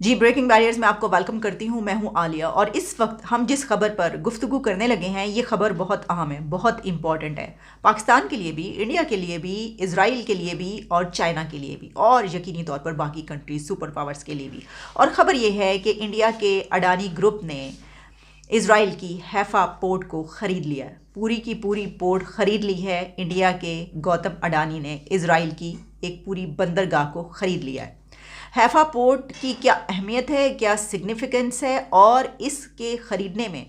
जी, breaking barriers में आपको welcome करती हूँ। मैं हूँ आलिया और इस वक्त हम जिस खबर पर गुफ्तगू करने लगे हैं ये खबर बहुत अहम है, बहुत इंपॉर्टेंट है। पाकिस्तान के लिए भी, इंडिया के लिए भी, इजराइल के लिए भी और चाइना के लिए भी और यकीनी तौर पर बाकी कंट्रीज सुपर पावर्स के लिए भी। और ख़बर ये है कि इंडिया के अडानी ग्रुप ने इजराइल की हैफा पोर्ट को ख़रीद लिया है। पूरी की पूरी पोर्ट ख़रीद ली है। इंडिया के गौतम अडानी ने इजराइल की एक पूरी बंदरगाह को ख़रीद लिया है। हैफा पोर्ट की क्या अहमियत है, क्या सिग्निफिकेंस है और इसके ख़रीदने में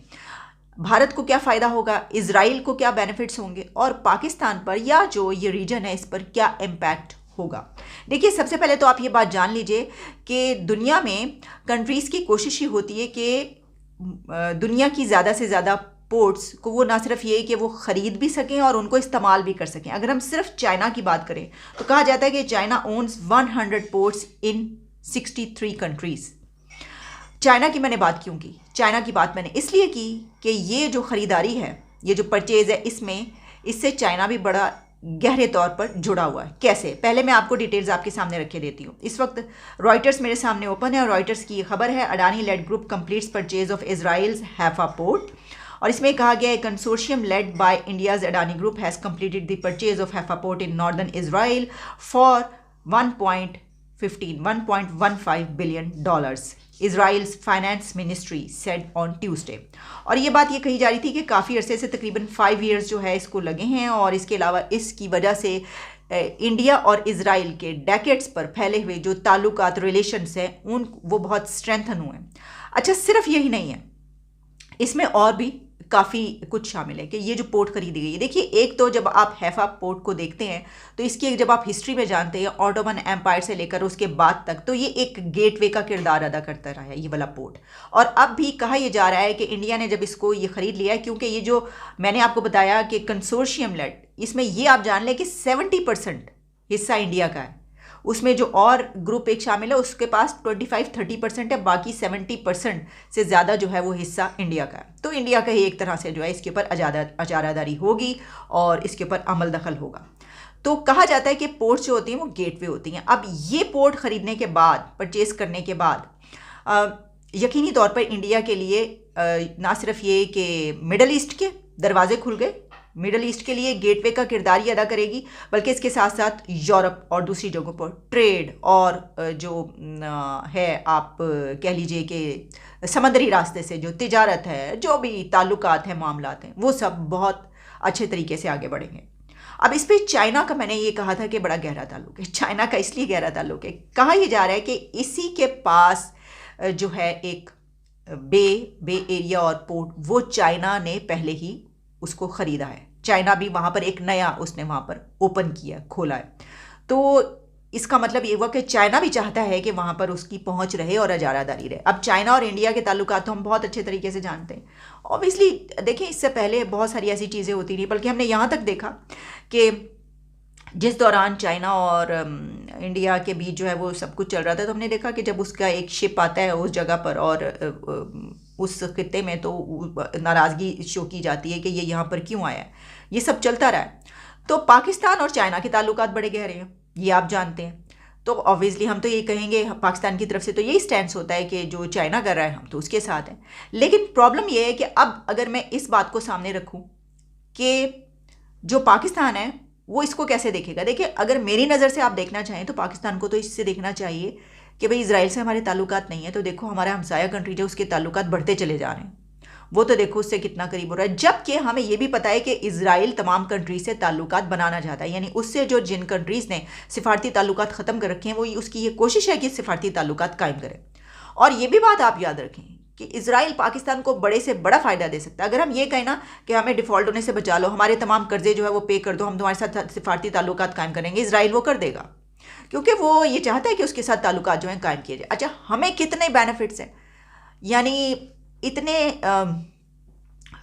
भारत को क्या फ़ायदा होगा, इजराइल को क्या बेनिफिट्स होंगे और पाकिस्तान पर या जो ये रीजन है इस पर क्या इम्पैक्ट होगा। देखिए, सबसे पहले तो आप ये बात जान लीजिए कि दुनिया में कंट्रीज़ की कोशिश ही होती है कि दुनिया की ज़्यादा से ज़्यादा पोर्ट्स को वो ना सिर्फ ये कि वो ख़रीद भी सकें और उनको इस्तेमाल भी कर सकें। अगर हम सिर्फ चाइना की बात करें तो कहा जाता है कि China owns 100 ports in 63 countries. China की मैंने बात क्यों की? चाइना की बात मैंने इसलिए की कि ये जो ख़रीदारी है, ये जो परचेज़ है, इससे चाइना भी बड़ा गहरे तौर पर जुड़ा हुआ है। कैसे? पहले मैं आपको डिटेल्स आपके सामने रखे देती हूँ। इस वक्त रॉयटर्स मेरे सामने ओपन है और रॉयटर्स की ये खबर है, Adani led group completes purchase of Israel's Haifa port. और इसमें कहा गया है, consortium led by India's Adani group has completed the purchase of Haifa port in northern Israel for 1.15 billion dollars, Israel's finance ministry said on Tuesday. और ये बात ये कही जा रही थी कि काफ़ी अरसे से, तकरीबन 5 ईयर्स जो है इसको लगे हैं और इसके अलावा इसकी वजह से इंडिया और इजराइल के डेकेड्स पर फैले हुए जो ताल्लुकात, रिलेशंस हैं, वो बहुत स्ट्रेंथन हुए हैं। अच्छा, सिर्फ यही नहीं है, इसमें और भी काफ़ी कुछ शामिल है कि ये जो पोर्ट खरीदी गई है। देखिए, एक तो जब आप हैफा पोर्ट को देखते हैं तो इसकी जब आप हिस्ट्री में जानते हैं, ऑटोमन एम्पायर से लेकर उसके बाद तक, तो ये एक गेटवे का किरदार अदा करता रहा है ये वाला पोर्ट। और अब भी कहा यह जा रहा है कि इंडिया ने जब इसको ये ख़रीद लिया है, क्योंकि ये जो मैंने आपको बताया कि कंसोर्शियम लेड, इसमें ये आप जान लें कि 70% हिस्सा इंडिया का है। उसमें जो और ग्रुप एक शामिल है उसके पास 25-30% है, बाकी 70% से ज़्यादा जो है वो हिस्सा इंडिया का है। तो इंडिया का ही एक तरह से जो है इसके ऊपर अजारादारी होगी और इसके ऊपर अमल दखल होगा। तो कहा जाता है कि पोर्ट्स जो होती हैं वो गेटवे होती हैं। अब ये पोर्ट ख़रीदने के बाद, परचेज करने के बाद यकीनी तौर पर इंडिया के लिए ना सिर्फ ये कि मिडल ईस्ट के दरवाजे खुल गए, मिडल ईस्ट के लिए गेटवे का किरदार ही अदा करेगी, बल्कि इसके साथ साथ यूरोप और दूसरी जगहों पर ट्रेड और जो है, आप कह लीजिए कि समंदरी रास्ते से जो तिजारत है, जो भी ताल्लुकात हैं, मामलात हैं, वो सब बहुत अच्छे तरीके से आगे बढ़ेंगे। अब इस पर चाइना का मैंने ये कहा था कि बड़ा गहरा ताल्लुक है। चाइना का इसलिए गहरा ताल्लुक है, कहा यह जा रहा है कि इसी के पास जो है एक बे एरिया और पोर्ट, वो चाइना ने पहले ही उसको ख़रीदा है। चाइना भी वहाँ पर एक नया उसने वहाँ पर ओपन किया, खोला है। तो इसका मतलब ये हुआ कि चाइना भी चाहता है कि वहाँ पर उसकी पहुँच रहे और अजारादारी रहे। अब चाइना और इंडिया के ताल्लुकात तो हम बहुत अच्छे तरीके से जानते हैं। ऑब्वियसली देखिए, इससे पहले बहुत सारी ऐसी चीज़ें होती रही, बल्कि हमने यहाँ तक देखा कि जिस दौरान चाइना और इंडिया के बीच जो है वो सब कुछ चल रहा था, तो हमने देखा कि जब उसका एक शिप आता है उस जगह पर और उस खित्ते में, तो नाराज़गी शो की जाती है कि ये यहाँ पर क्यों आया है। ये सब चलता रहा है। तो पाकिस्तान और चाइना के ताल्लुकात बड़े गहरे हैं, ये आप जानते हैं। तो ऑब्वियसली हम तो ये कहेंगे, पाकिस्तान की तरफ से तो यही स्टैंड होता है कि जो चाइना कर रहा है हम तो उसके साथ हैं। लेकिन प्रॉब्लम ये है कि अब अगर मैं इस बात को सामने रखूँ कि जो पाकिस्तान है वो इसको कैसे देखेगा। देखिए, अगर मेरी नज़र से आप देखना चाहें तो पाकिस्तान को तो इससे देखना चाहिए कि भाई इजराइल से हमारे ताल्लुकात नहीं है, तो देखो हमारा हमसाया कंट्री जो उसके ताल्लुकात बढ़ते चले जा रहे हैं, वो तो देखो उससे कितना करीब हो रहा है। जबकि हमें ये भी पता है कि इजराइल तमाम कंट्रीज से ताल्लुकात बनाना चाहता है, यानी उससे जो जिन कंट्रीज़ ने सिफारती ताल्लुकात ख़त्म कर रखे हैं वो उसकी ये कोशिश है कि सिफारती ताल्लुकात कायम करें। और ये भी बात आप याद रखें कि इजराइल पाकिस्तान को बड़े से बड़ा फ़ायदा दे सकता है। अगर हम ये कहें ना कि हमें डिफ़ॉल्ट होने से बचा लो, हमारे तमाम कर्जे जो है वो पे कर दो, हम तुम्हारे साथ सिफारती ताल्लुकात कायम करेंगे, इजराइल वो कर देगा, क्योंकि वो ये चाहता है कि उसके साथ ताल्लुकात जो हैं कायम किए जाए। अच्छा, हमें कितने बेनिफिट्स हैं, यानी इतने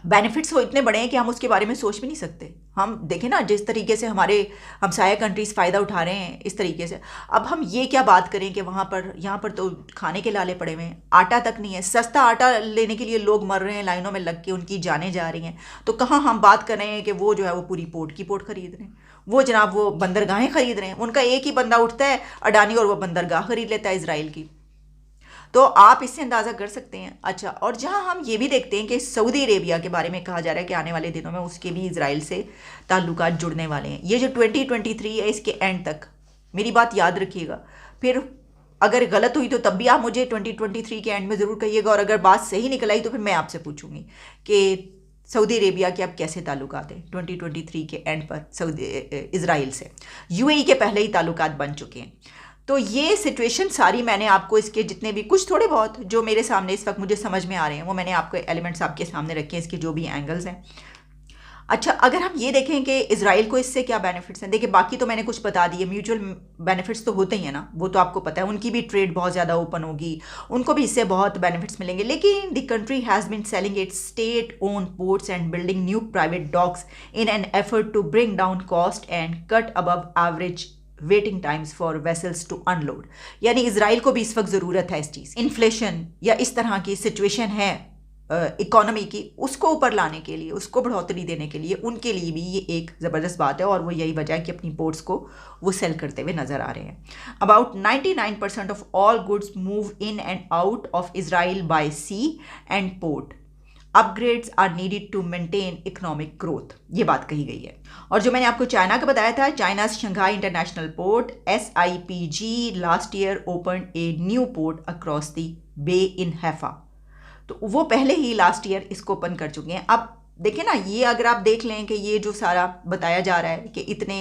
बेनिफिट्स वो इतने बड़े हैं कि हम उसके बारे में सोच भी नहीं सकते। हम देखें ना जिस तरीके से हमारे हमसाया कंट्रीज़ फ़ायदा उठा रहे हैं इस तरीके से। अब हम ये क्या बात करें कि वहाँ पर, यहाँ पर तो खाने के लाले पड़े हुए हैं, आटा तक नहीं है, सस्ता आटा लेने के लिए लोग मर रहे हैं, लाइनों में लग के उनकी जानें जा रही हैं। तो कहाँ हम बात कर रहे हैं कि वो जो है वो पूरी पोर्ट की पोर्ट ख़रीद रहे हैं, वो जनाब वो बंदरगाहें ख़रीद रहे हैं। उनका एक ही बंदा उठता है अडानी और वो बंदरगाह ख़रीद लेता है इजराइल की। तो आप इससे अंदाज़ा कर सकते हैं। अच्छा, और जहां हम ये भी देखते हैं कि सऊदी अरेबिया के बारे में कहा जा रहा है कि आने वाले दिनों में उसके भी इजराइल से ताल्लुकात जुड़ने वाले हैं। ये जो 2023 है इसके एंड तक, मेरी बात याद रखिएगा, फिर अगर गलत हुई तो तब भी आप मुझे 2023 के एंड में ज़रूर कहिएगा, और अगर बात सही निकल आई तो फिर मैं आपसे पूछूंगी कि सऊदी अरेबिया के अब कैसे ताल्लुकात हैं 2023 के एंड पर सऊदी इजराइल से। यूएई के पहले ही ताल्लुकात बन चुके हैं। तो ये सिचुएशन सारी मैंने आपको इसके जितने भी कुछ थोड़े बहुत जो मेरे सामने इस वक्त मुझे समझ में आ रहे हैं वो मैंने आपको एलिमेंट्स आपके सामने रखे हैं, इसके जो भी एंगल्स हैं। अच्छा, अगर हम ये देखें कि इजराइल को इससे क्या बेनिफिट्स हैं, देखिए बाकी तो मैंने कुछ बता दिए, म्यूचुअल बेनिफिट्स तो होते ही हैं ना, वो तो आपको पता है, उनकी भी ट्रेड बहुत ज़्यादा ओपन होगी, उनको भी इससे बहुत बेनिफिट्स मिलेंगे। लेकिन the country has been selling its state own ports and building new private docks in an effort to bring down cost and cut above average waiting times for vessels to unload. यानी Israel को भी इस वक्त ज़रूरत है इस चीज़, inflation या इस तरह की सिचुएशन है इकोनॉमी की, उसको ऊपर लाने के लिए, उसको बढ़ोतरी देने के लिए उनके लिए भी ये एक ज़बरदस्त बात है, और वो यही वजह है कि अपनी पोर्ट्स को वो सेल करते हुए नज़र आ रहे हैं। About 99% of all goods move in and out of Israel by sea and port. Upgrades are needed to maintain economic growth, ये बात कही गई है। और जो मैंने आपको चाइना का बताया था, China Shanghai international port SIPG last year open a new port across the bay in Haifa. तो वो पहले ही लास्ट ईयर इसको ओपन कर चुके हैं। अब देखिए ना, ये अगर आप देख लें कि ये जो सारा बताया जा रहा है कि इतने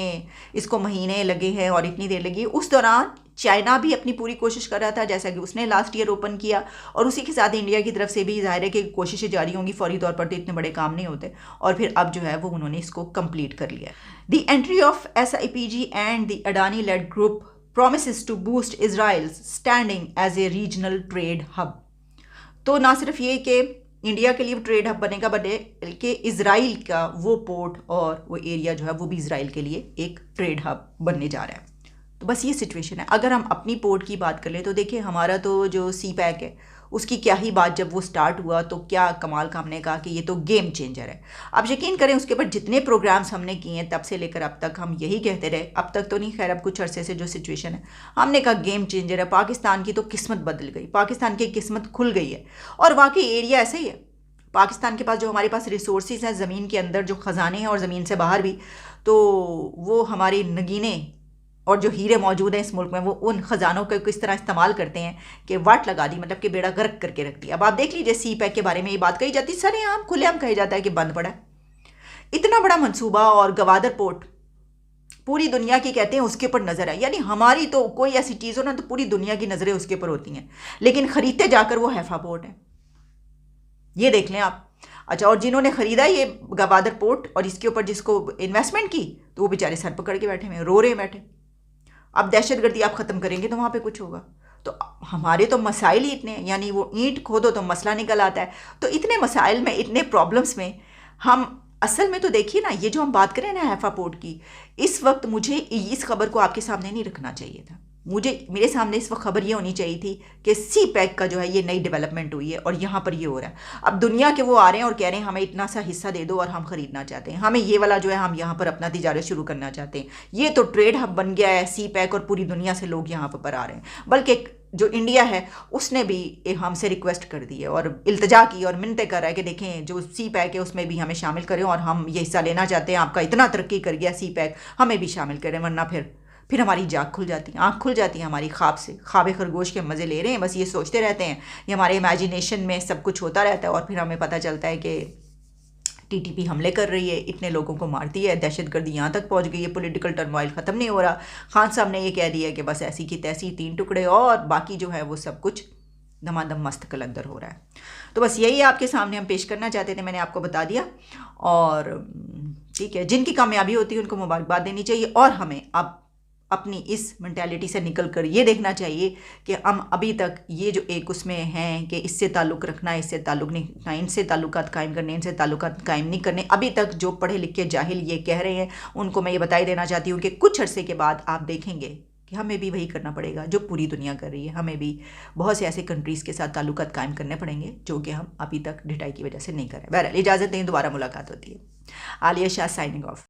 इसको महीने लगे हैं और इतनी देर लगी, उस दौरान चाइना भी अपनी पूरी कोशिश कर रहा था, जैसा कि उसने लास्ट ईयर ओपन किया, और उसी के साथ इंडिया की तरफ से भी जाहिर है कि कोशिशें जारी होंगी। फौरी तौर पर तो इतने बड़े काम नहीं होते, और फिर अब जो है वो उन्होंने इसको कंप्लीट कर लिया। The entry of SIPG and the Adani led group promises to boost Israel's standing as a regional trade hub. तो ना सिर्फ ये कि इंडिया के लिए ट्रेड हब बनेगा, बल्कि इजराइल का वो पोर्ट और वो एरिया जो है वो भी इजराइल के लिए एक ट्रेड हब बनने जा रहा है। तो बस ये सिचुएशन है। अगर हम अपनी पोर्ट की बात कर ले तो देखिए, हमारा तो जो CPEC है उसकी क्या ही बात, जब वो स्टार्ट हुआ तो क्या कमाल का हमने कहा कि ये तो गेम चेंजर है। आप यकीन करें, उसके ऊपर जितने प्रोग्राम्स हमने किए हैं तब से लेकर अब तक हम यही कहते रहे, अब तक तो नहीं, खैर अब कुछ अरसे से जो सिचुएशन है हमने कहा गेम चेंजर है। पाकिस्तान की तो किस्मत बदल गई, पाकिस्तान की किस्मत खुल गई है, और वाकई एरिया ऐसे ही है। पाकिस्तान के पास जो हमारे पास रिसोर्सेज हैं ज़मीन के अंदर, जो ख़जाने हैं और ज़मीन से बाहर भी, तो वो हमारी नगीने और जो हीरे मौजूद हैं इस मुल्क में, वो उन ख़जानों को किस तरह इस्तेमाल करते हैं कि वाट लगा दी, मतलब कि बेड़ा गर्क करके रख दिया। अब आप देख लीजिए, CPEC के बारे में ये बात कही जाती, सरेआम खुलेआम कहा जाता है कि बंद पड़ा है। इतना बड़ा मंसूबा, और गवादर पोर्ट पूरी दुनिया की कहते हैं उसके ऊपर नज़र है, यानी हमारी तो कोई ऐसी चीज़ हो ना तो पूरी दुनिया की नज़रें उसके ऊपर होती हैं, लेकिन ख़रीदते जाकर वो हैफा पोर्ट है, ये देख लें आप। अच्छा, और जिन्होंने ख़रीदा ये गवादर पोर्ट और इसके ऊपर जिसको इन्वेस्टमेंट की, तो वो बेचारे सर पकड़ के बैठे हुए, रो रहे बैठे। अब दहशतगर्दी आप ख़त्म करेंगे तो वहाँ पे कुछ होगा। तो हमारे तो मसाइल ही इतने हैं, यानी वो ईंट खोदो तो मसला निकल आता है। तो इतने मसाइल में, इतने प्रॉब्लम्स में हम असल में तो देखिए ना, ये जो हम बात करें ना हैफा पोर्ट की, इस वक्त मुझे इस खबर को आपके सामने नहीं रखना चाहिए था। मेरे सामने इस वक्त खबर ये होनी चाहिए थी कि CPEC का जो है ये नई डेवलपमेंट हुई है और यहाँ पर ये हो रहा है। अब दुनिया के वो आ रहे हैं और कह रहे हैं हमें इतना सा हिस्सा दे दो और हम ख़रीदना चाहते हैं, हमें ये वाला जो है हम यहाँ पर अपना तिजारत शुरू करना चाहते हैं। ये तो ट्रेड हब बन गया है CPEC, और पूरी दुनिया से लोग यहाँ पर आ रहे हैं। बल्कि जो इंडिया है उसने भी हमसे रिक्वेस्ट कर दी है और इल्तजा की और मिन्नतें कर रहा है कि देखें जो CPEC है उसमें भी हमें शामिल करें, और हम ये हिस्सा लेना चाहते हैं, आपका इतना तरक्की कर गया CPEC, हमें भी शामिल करें, वरना फिर हमारी जाग खुल जाती है, आँख खुल जाती है हमारी ख्वाब से। ख्वाब खरगोश के मज़े ले रहे हैं, बस ये सोचते रहते हैं, ये हमारे इमेजिनेशन में सब कुछ होता रहता है, और फिर हमें पता चलता है कि TTP हमले कर रही है, इतने लोगों को मारती है, दहशतगर्दी यहाँ तक पहुँच गई है, पॉलिटिकल टर्मोइल ख़त्म नहीं हो रहा। खान साहब ने ये कह दिया कि बस ऐसी की तैसी 3 टुकड़े, और बाकी जो है वो सब कुछ दमादम मस्त कलंदर हो रहा है। तो बस यही आपके सामने हम पेश करना चाहते थे, मैंने आपको बता दिया। और ठीक है, जिनकी कामयाबी होती है उनको मुबारकबाद देनी चाहिए, और हमें अब अपनी इस मेंटालिटी से निकल कर ये देखना चाहिए कि हम अभी तक ये जो एक उसमें हैं कि इससे ताल्लुक़ रखना, इससे ताल्लुक़ नहीं रखना, इनसे ताल्लुकात कायम करने, इनसे ताल्लुकात कायम नहीं करने, अभी तक जो पढ़े लिखे जाहिल ये कह रहे हैं, उनको मैं ये बताई देना चाहती हूँ कि कुछ अरसे के बाद आप देखेंगे कि हमें भी वही करना पड़ेगा जो पूरी दुनिया कर रही है। हमें भी बहुत से ऐसे कंट्रीज़ के साथ ताल्लुकात कायम करने पड़ेंगे जो कि हम अभी तक ढिठाई की वजह से नहीं कर रहे। बहरहाल इजाज़त दें, दोबारा मुलाकात होती है। Alia Shah signing off.